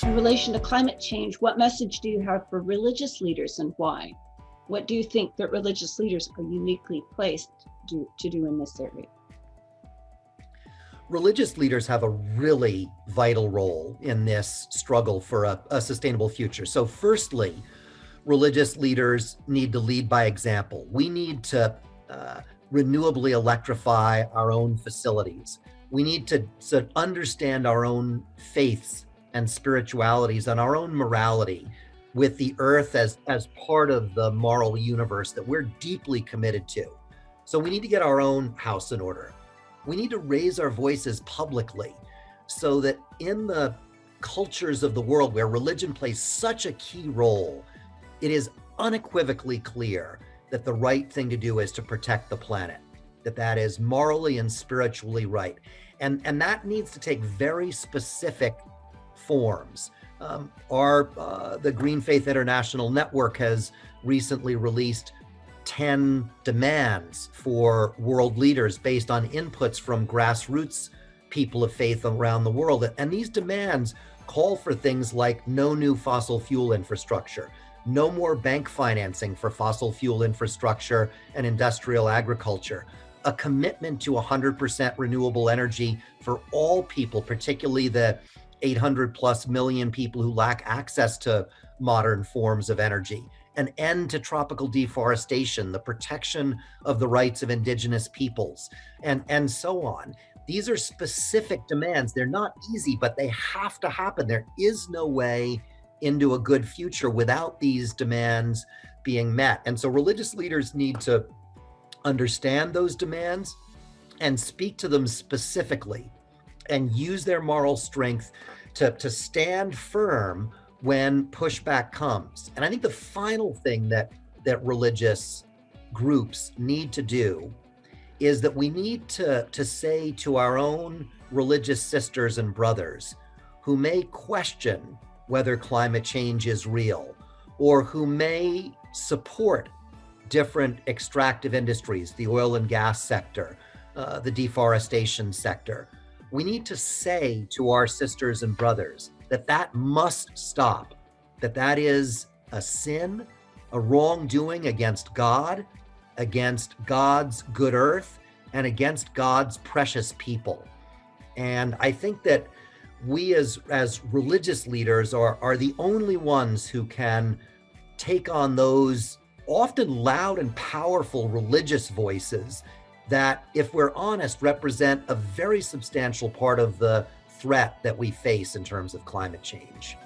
In relation to climate change, what message do you have for religious leaders and why? What do you think that religious leaders are uniquely placed to do in this area? Religious leaders have a really vital role in this struggle for a sustainable future. So, firstly, religious leaders need to lead by example. We need to renewably electrify our own facilities. We need to understand our own faiths and spiritualities and our own morality with the earth as part of the moral universe that we're deeply committed to. So we need to get our own house in order. We need to raise our voices publicly so that in the cultures of the world where religion plays such a key role, it is unequivocally clear that the right thing to do is to protect the planet, that is morally and spiritually right. And that needs to take very specific forms. The Green Faith International Network has recently released 10 demands for world leaders based on inputs from grassroots people of faith around the world. And these demands call for things like no new fossil fuel infrastructure, no more bank financing for fossil fuel infrastructure and industrial agriculture, a commitment to 100% renewable energy for all people, particularly the 800 plus million people who lack access to modern forms of energy, an end to tropical deforestation, the protection of the rights of indigenous peoples, and so on. These are specific demands. They're not easy, but they have to happen. There is no way into a good future without these demands being met. And so religious leaders need to understand those demands and speak to them specifically and use their moral strength to stand firm when pushback comes. And I think the final thing that religious groups need to do is that we need to say to our own religious sisters and brothers who may question whether climate change is real, or who may support different extractive industries, the oil and gas sector, the deforestation sector. We need to say to our sisters and brothers that must stop, that is a sin, a wrongdoing against God, against God's good earth, and against God's precious people. And I think that we as religious leaders are the only ones who can take on those often loud and powerful religious voices that, if we're honest, represent a very substantial part of the threat that we face in terms of climate change.